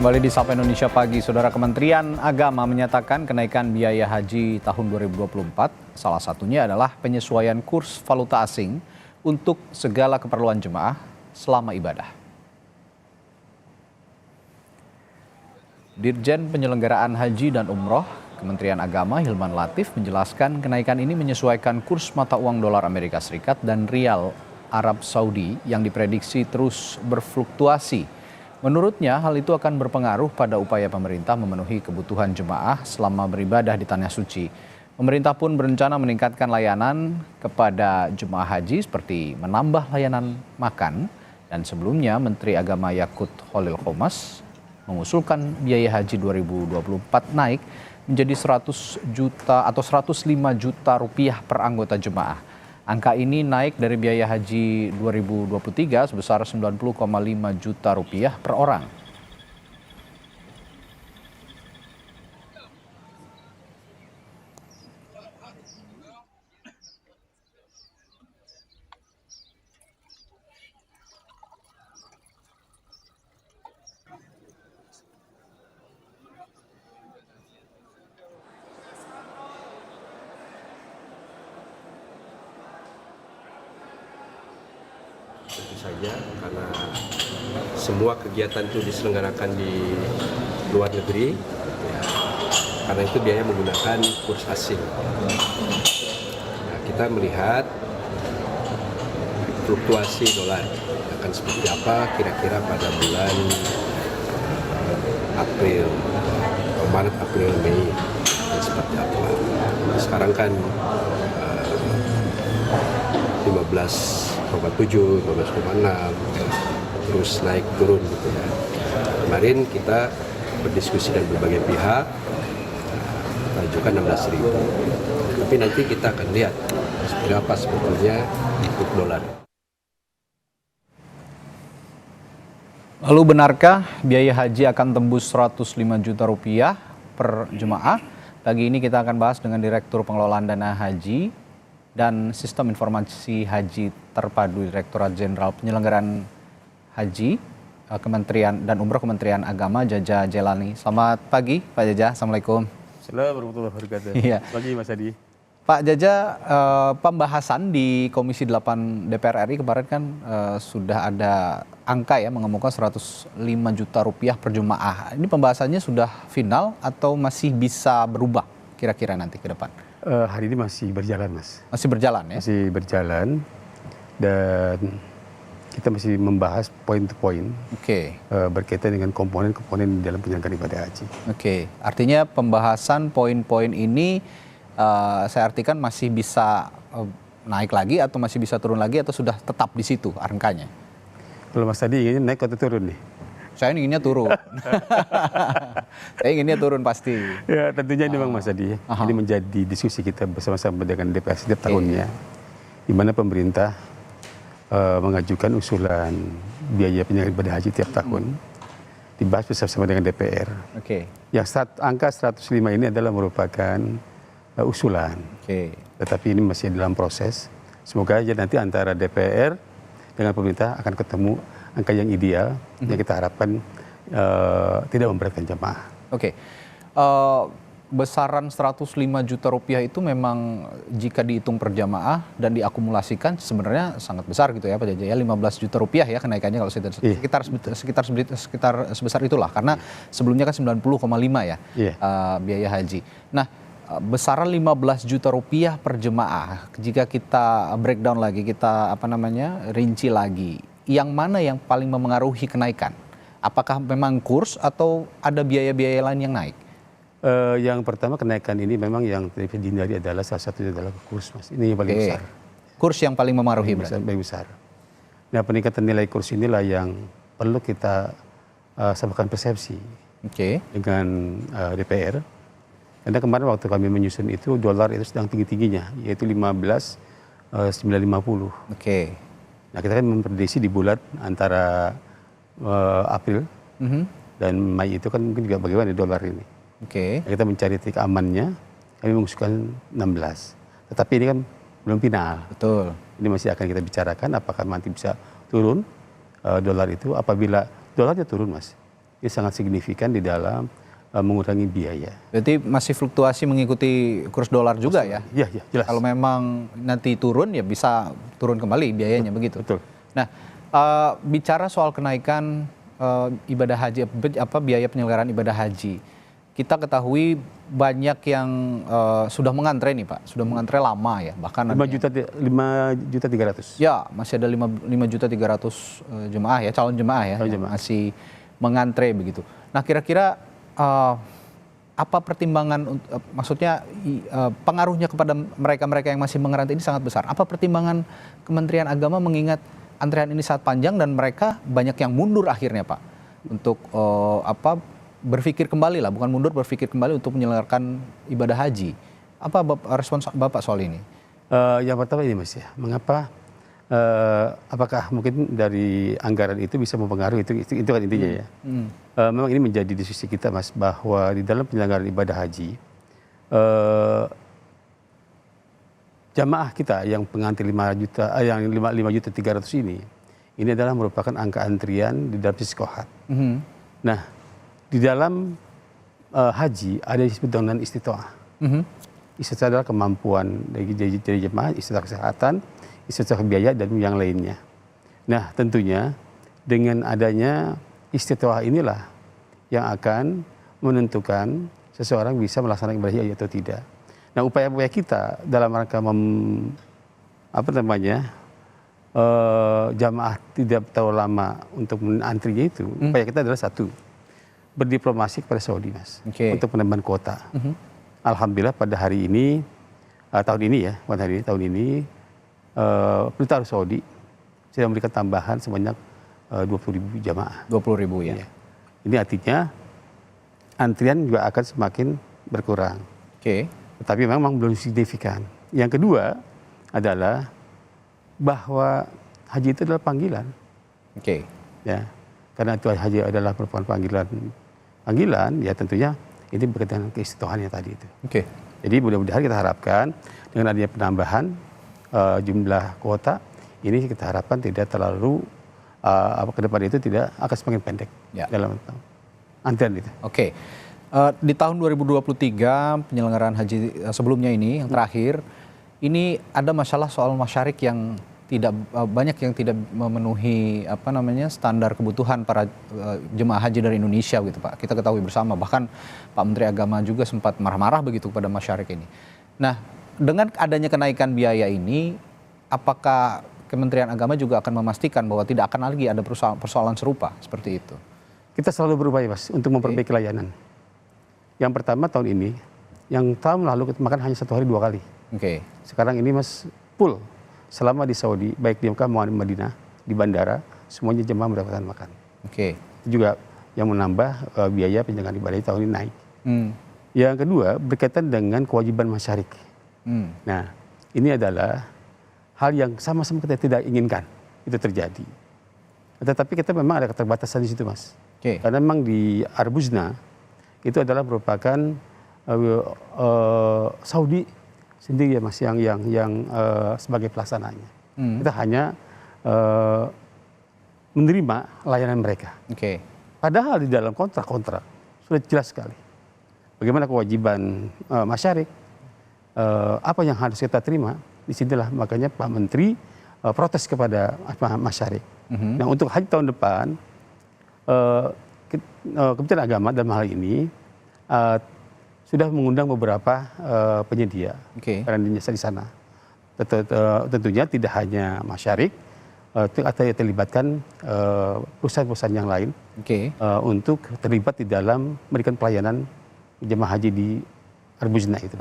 Kembali di Sapa Indonesia Pagi, Saudara. Kementerian Agama menyatakan kenaikan biaya haji tahun 2024 salah satunya adalah penyesuaian kurs valuta asing untuk segala keperluan jemaah selama ibadah. Dirjen Penyelenggaraan Haji dan Umroh Kementerian Agama Hilman Latif menjelaskan kenaikan ini menyesuaikan kurs mata uang dolar Amerika Serikat dan rial Arab Saudi yang diprediksi terus berfluktuasi. Menurutnya, hal itu akan berpengaruh pada upaya pemerintah memenuhi kebutuhan jemaah selama beribadah di Tanah Suci. Pemerintah pun berencana meningkatkan layanan kepada jemaah haji seperti menambah layanan makan, dan sebelumnya Menteri Agama Yakut Khalil Qomas mengusulkan biaya haji 2024 naik menjadi 100 juta atau 105 juta rupiah per anggota jemaah. Angka ini naik dari biaya haji 2023 sebesar 90,5 juta rupiah per orang. Tentu saja karena semua kegiatan itu diselenggarakan di luar negeri, ya, karena itu biaya menggunakan kurs asing. Nah, kita melihat fluktuasi dolar akan seperti apa kira-kira pada bulan April, Maret, April, Mei, dan seperti apa. Sekarang kan 15,7, 15,6, terus naik turun gitu ya. Kemarin kita berdiskusi dengan berbagai pihak, ajukan 16.000. Tapi nanti kita akan lihat seperti apa sebetulnya untuk dolar. Lalu benarkah biaya haji akan tembus 105 juta rupiah per jemaah? Pagi ini kita akan bahas dengan Direktur Pengelolaan Dana Haji dan Sistem Informasi Haji Terpadu Direktorat Jenderal Penyelenggaraan Haji Kementerian dan Umroh Kementerian Agama, Jaja Jelani. Selamat pagi Pak Jaja, Assalamualaikum. Assalamualaikum warahmatullahi wabarakatuh. Iya. Pagi Mas Adi. Pak Jaja, pembahasan di Komisi 8 DPR RI kemarin kan sudah ada angka ya mengemuka 105 juta rupiah per jemaah. Ini pembahasannya sudah final atau masih bisa berubah kira-kira nanti ke depan? Hari ini masih berjalan, Mas. Masih berjalan ya? Masih berjalan dan kita masih membahas poin to poin. Oke. Berkaitan dengan komponen-komponen dalam penyelenggaraan ibadah haji. Oke, artinya pembahasan poin-poin ini saya artikan masih bisa naik lagi atau masih bisa turun lagi atau sudah tetap di situ angkanya? Kalau Mas tadi inginnya naik atau turun nih? Saya inginnya turun. Saya inginnya turun pasti. Ya tentunya ini Bang Mas Adi. Ini menjadi diskusi kita bersama-sama dengan DPR setiap tahunnya. Di mana pemerintah mengajukan usulan biaya penyelenggaraan ibadah haji tiap tahun. Dibahas bersama-sama dengan DPR. Oke. Yang angka 105 ini adalah merupakan usulan. Tetapi ini masih dalam proses. Semoga aja nanti antara DPR dengan pemerintah akan ketemu angka yang ideal yang kita harapkan tidak memberatkan jemaah. Oke. Besaran 105 juta rupiah itu memang jika dihitung per jamaah dan diakumulasikan sebenarnya sangat besar gitu ya Pak Jaja ya, 15 juta rupiah ya kenaikannya kalau sekitar sebesar itulah karena sebelumnya kan 90,5 ya biaya haji. Nah, besaran 15 juta rupiah per jemaah jika kita breakdown lagi, kita rinci lagi, yang mana yang paling memengaruhi kenaikan? Apakah memang kurs atau ada biaya-biaya lain yang naik? Yang pertama kenaikan ini memang yang dihindari adalah salah satunya adalah kurs, Mas. Ini yang paling besar. Kurs yang paling memengaruhi berarti? Paling besar. Nah, peningkatan nilai kurs inilah yang perlu kita samakan persepsi dengan DPR. Karena kemarin waktu kami menyusun itu dolar itu sedang tinggi-tingginya, yaitu 15,950. Nah, kita kan memprediksi di bulan antara April dan Mei itu kan mungkin juga bagaimana dolar ini. Nah, kita mencari titik amannya, kami mengusulkan 16. Tetapi ini kan belum final. Betul. Ini masih akan kita bicarakan apakah nanti bisa turun dolar itu apabila dolarnya turun, Mas. itu sangat signifikan di dalam mengurangi biaya. Berarti masih fluktuasi mengikuti kurs dolar juga ya? Iya, iya, jelas. Kalau memang nanti turun ya bisa turun kembali biayanya begitu. Betul. Nah, bicara soal kenaikan ibadah haji, biaya penyelenggaraan ibadah haji, kita ketahui banyak yang sudah mengantre nih Pak, sudah mengantre lama ya, bahkan 5.300.000. Ya, masih ada 5.300.000 jemaah ya, calon jemaah ya, yang masih mengantre begitu. Nah, kira-kira apa pertimbangan, maksudnya pengaruhnya kepada mereka-mereka yang masih mengantre ini sangat besar. Apa pertimbangan Kementerian Agama mengingat antrean ini sangat panjang dan mereka banyak yang mundur akhirnya Pak untuk berpikir kembali lah, bukan mundur, berpikir kembali untuk menyelenggarakan ibadah haji. Apa respons Bapak soal ini? Yang pertama ini Mas ya, mengapa apakah mungkin dari anggaran itu bisa mempengaruhi itu kan intinya ya. Memang ini menjadi diskusi kita Mas, bahwa di dalam penyelenggaraan ibadah haji jamaah kita yang pengantri 5.300.000 ini adalah merupakan angka antrian di dalam sisi kohab. Nah, di dalam haji ada yang disebut dengan istitoah. Istitoah adalah kemampuan dari jemaah, istitoah kesehatan, istitoah biaya dan yang lainnya. Nah, tentunya dengan adanya istitoah inilah yang akan menentukan seseorang bisa melaksanakan ibadah haji atau tidak. Nah, upaya-upaya kita dalam rangka jamaah tidak terlalu lama untuk menantrinya itu, upaya kita adalah satu, berdiplomasi kepada Saudi Mas, untuk penambahan kuota. Alhamdulillah pada hari ini, tahun ini pemerintah Arab Saudi sudah memberikan tambahan sebanyak 20.000 jamaah. 20.000 ya. Ini artinya antrian juga akan semakin berkurang. Tetapi memang belum signifikan. Yang kedua adalah bahwa haji itu adalah panggilan. Ya, karena itu haji adalah merupakan panggilan, ya tentunya ini berkaitan dengan keistiqomahannya tadi itu. Jadi mudah-mudahan kita harapkan dengan adanya penambahan jumlah kuota ini kita harapkan tidak terlalu ke depan itu tidak akan semakin pendek dalam antrian itu. Di tahun 2023 penyelenggaraan haji sebelumnya ini yang terakhir ini ada masalah soal masyarik yang banyak yang tidak memenuhi standar kebutuhan para jemaah haji dari Indonesia gitu Pak. Kita ketahui bersama, bahkan Pak Menteri Agama juga sempat marah-marah begitu kepada masyarik ini. Nah, dengan adanya kenaikan biaya ini, apakah Kementerian Agama juga akan memastikan bahwa tidak akan lagi ada persoalan serupa seperti itu? Kita selalu berupaya Mas untuk memperbaiki layanan. Yang pertama tahun ini, yang tahun lalu kita makan hanya 1 hari 2 kali. Sekarang ini Mas full selama di Saudi, baik di Mekah maupun Madinah, di bandara, semuanya jemaah mendapatkan makan. Itu juga yang menambah biaya penyelenggaraan ibadah tahun ini naik. Yang kedua berkaitan dengan kewajiban masyarik. Nah, ini adalah hal yang sama-sama kita tidak inginkan itu terjadi. Tetapi kita memang ada keterbatasan di situ Mas. Karena memang di Arbuzna itu adalah merupakan Saudi sendiri ya Mas yang sebagai pelaksananya. Kita hanya menerima layanan mereka. Padahal di dalam kontrak sudah jelas sekali bagaimana kewajiban masyarik, apa yang harus kita terima. Disinilah makanya Pak Menteri protes kepada masyarik. Nah, untuk haji tahun depan Kementerian Agama dalam hal ini sudah mengundang beberapa penyedia karena jasa di sana. Tentunya tidak hanya masyarik, atau terlibatkan perusahaan-perusahaan yang lain untuk terlibat di dalam memberikan pelayanan jemaah haji di Arbuzna itu.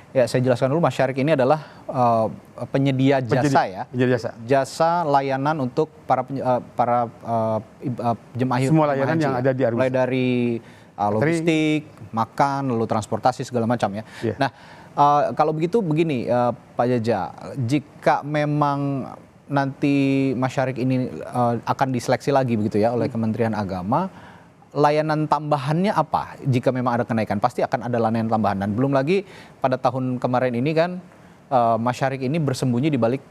Ya, saya jelaskan dulu, masyarik ini adalah penyedia jasa jasa layanan untuk para jemaah semua layanan haji, yang ada di Arbuzna. Mulai dari logistik, makan, lalu transportasi segala macam ya. Nah, kalau begitu begini Pak Jaja, jika memang nanti masyarik ini akan diseleksi lagi begitu ya oleh Kementerian Agama, layanan tambahannya apa? Jika memang ada kenaikan, pasti akan ada layanan tambahan. Dan belum lagi pada tahun kemarin ini kan masyarik ini bersembunyi di balik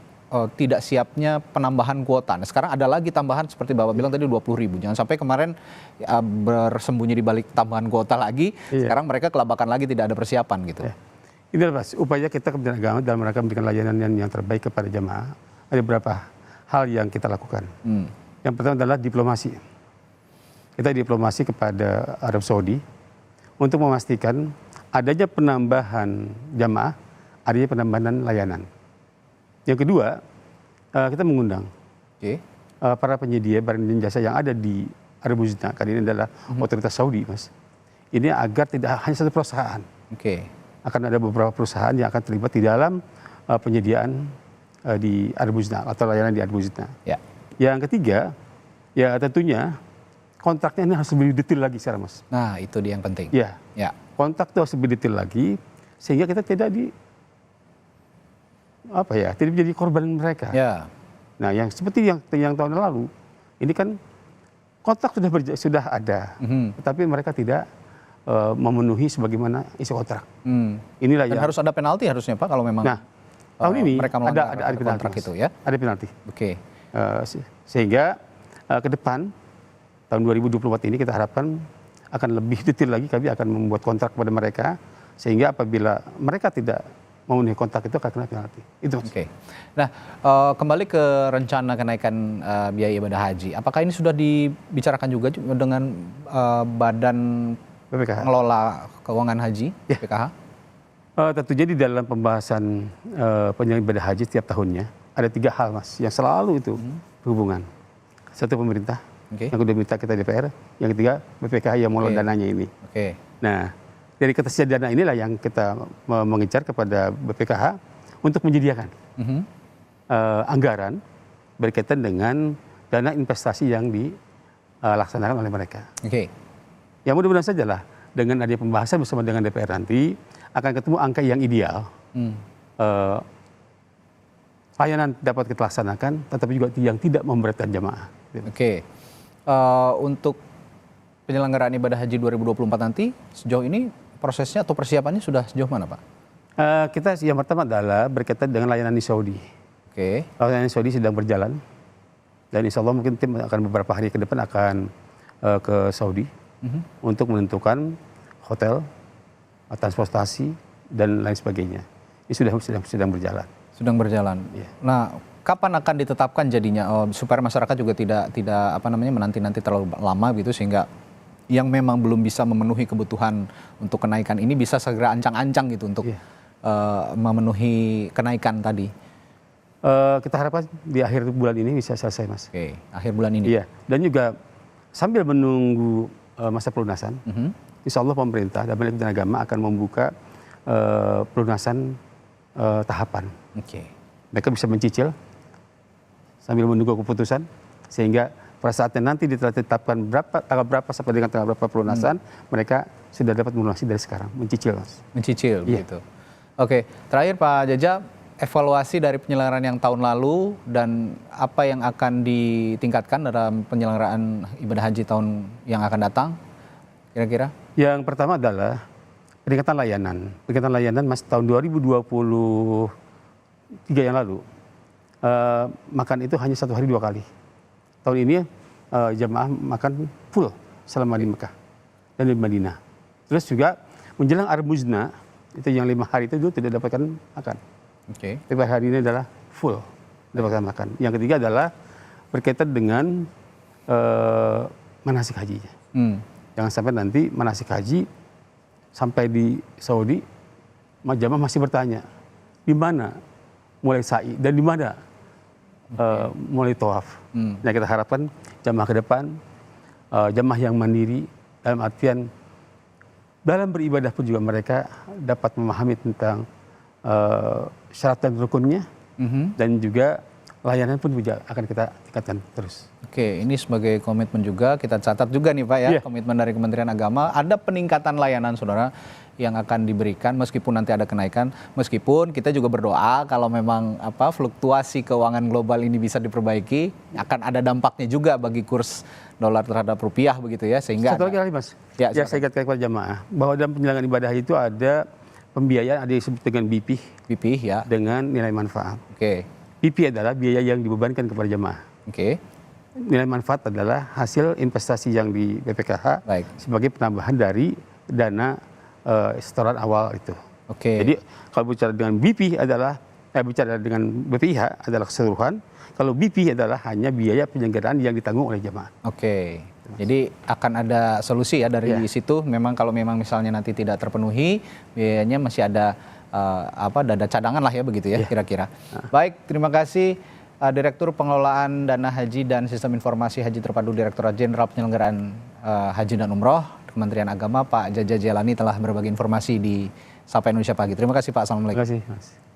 tidak siapnya penambahan kuota. Nah, sekarang ada lagi tambahan seperti Bapak bilang tadi 20.000. Jangan sampai kemarin bersembunyi di balik tambahan kuota lagi, sekarang mereka kelabakan lagi, tidak ada persiapan gitu. Ini adalah upaya kita Kementerian Agama dalam rangka memberikan layanan yang terbaik kepada jamaah. Ada beberapa hal yang kita lakukan. Yang pertama adalah diplomasi. Kita diplomasi kepada Arab Saudi untuk memastikan adanya penambahan jamaah, adanya penambahan layanan. Yang kedua, kita mengundang para penyedia barang dan jasa yang ada di Arab Saudi. Karena ini adalah otoritas Saudi, Mas. Ini agar tidak hanya satu perusahaan. Akan ada beberapa perusahaan yang akan terlibat di dalam penyediaan di Arab Saudi atau layanan di Arab Saudi. Yang ketiga, ya tentunya kontraknya ini harus lebih detail lagi sekarang, Mas. Nah, itu dia yang penting. Kontrak itu harus lebih detail lagi sehingga kita tidak tidak menjadi korban mereka. Nah, yang seperti yang tahun lalu, ini kan kontrak sudah ada, tetapi mereka tidak memenuhi sebagaimana isi kontrak. Inilah Dan harus ada penalti harusnya Pak kalau memang tahun ini mereka ada kontrak penalti, itu ya. Ada penalti. Sehingga ke depan tahun 2024 ini kita harapkan akan lebih detail lagi, kami akan membuat kontrak kepada mereka sehingga apabila mereka tidak memenuhi kontrak itu akan kena penalti. Itu. Nah, kembali ke rencana kenaikan biaya ibadah haji. Apakah ini sudah dibicarakan juga dengan Badan BPKH. Pengelola Keuangan Haji, BPKH? Tentunya di dalam pembahasan penyelenggaraan ibadah haji setiap tahunnya ada 3 hal, Mas, yang selalu itu berhubungan. Satu pemerintah, yang kedua minta kita DPR, yang ketiga BPKH yang mengelola dananya ini. Nah, dari ketersediaan dana inilah yang kita mengejar kepada BPKH untuk menyediakan anggaran berkaitan dengan dana investasi yang dilaksanakan oleh mereka. Yang mudah-mudahan sajalah dengan adanya pembahasan bersama dengan DPR nanti akan ketemu angka yang ideal. Layanan dapat kita laksanakan, tetapi juga yang tidak memberatkan jamaah. Untuk penyelenggaraan ibadah haji 2024 nanti, sejauh ini prosesnya atau persiapannya sudah sejauh mana Pak? Kita yang pertama adalah berkaitan dengan layanan di Saudi. Layanan di Saudi sedang berjalan. Dan insya Allah mungkin tim akan beberapa hari ke depan akan ke Saudi. Untuk menentukan hotel, transportasi, dan lain sebagainya. Ini sedang berjalan. Sedang berjalan. Nah, kapan akan ditetapkan jadinya supaya masyarakat juga tidak menanti-nanti terlalu lama gitu sehingga yang memang belum bisa memenuhi kebutuhan untuk kenaikan ini bisa segera ancang-ancang gitu untuk memenuhi kenaikan tadi. Kita harapkan di akhir bulan ini bisa selesai, Mas. Akhir bulan ini. Dan juga sambil menunggu masa pelunasan, insya Allah pemerintah dan Kementerian Agama akan membuka pelunasan tahapan. Mereka bisa mencicil sambil menunggu keputusan, sehingga pada saatnya nanti ditetapkan tanggal berapa sampai dengan tanggal berapa pelunasan, mereka sudah dapat melunasi dari sekarang, mencicil. Mencicil, begitu. Terakhir Pak Jaja, evaluasi dari penyelenggaraan yang tahun lalu dan apa yang akan ditingkatkan dalam penyelenggaraan ibadah haji tahun yang akan datang, kira-kira? Yang pertama adalah peningkatan layanan. Peningkatan layanan, Mas, tahun 2023 yang lalu, makan itu hanya 1 hari 2 kali. Tahun ini jamaah makan full selama di Mekah dan di Madinah. Terus juga menjelang Arab Muzna, itu yang 5 hari itu dulu tidak dapatkan makan. Tapi hari ini adalah full dapatkan makan. Yang ketiga adalah berkaitan dengan manasik hajinya. Jangan sampai nanti manasik haji sampai di Saudi, jamaah masih bertanya, di mana mulai sa'i dan di mana mulai tawaf. Nah, kita harapkan jamaah ke depan, jamaah yang mandiri, dalam artian dalam beribadah pun juga mereka dapat memahami tentang syarat dan rukunnya, dan juga layanan pun juga akan kita tingkatkan terus. Ini sebagai komitmen juga, kita catat juga nih Pak ya, komitmen dari Kementerian Agama, ada peningkatan layanan saudara yang akan diberikan meskipun nanti ada kenaikan, meskipun kita juga berdoa kalau memang fluktuasi keuangan global ini bisa diperbaiki, akan ada dampaknya juga bagi kurs dolar terhadap rupiah begitu ya, sehingga satu lagi Mas, saya ingatkan kepada jamaah bahwa dalam penyelenggaraan ibadah itu ada pembiayaan, ada yang disebut dengan BP ya, dengan nilai manfaat. BP adalah biaya yang dibebankan kepada jemaah. Oke. Nilai manfaat adalah hasil investasi yang di BPKH Baik. sebagai penambahan dari dana setoran awal itu. Oke. Jadi kalau bicara dengan BP adalah bicara dengan BPIH adalah keseluruhan. Kalau BP adalah hanya biaya penyelenggaraan yang ditanggung oleh jemaah. Oke. Jadi akan ada solusi ya dari situ. Memang kalau memang misalnya nanti tidak terpenuhi, biayanya masih ada dana cadangan lah ya begitu ya kira-kira. Baik, terima kasih Direktur Pengelolaan Dana Haji dan Sistem Informasi Haji Terpadu Direktorat Jenderal Penyelenggaraan Haji dan Umroh Kementerian Agama Pak Jaja Jelani telah berbagi informasi di Sapa Indonesia Pagi. Terima kasih Pak. Assalamualaikum. Terima kasih Mas.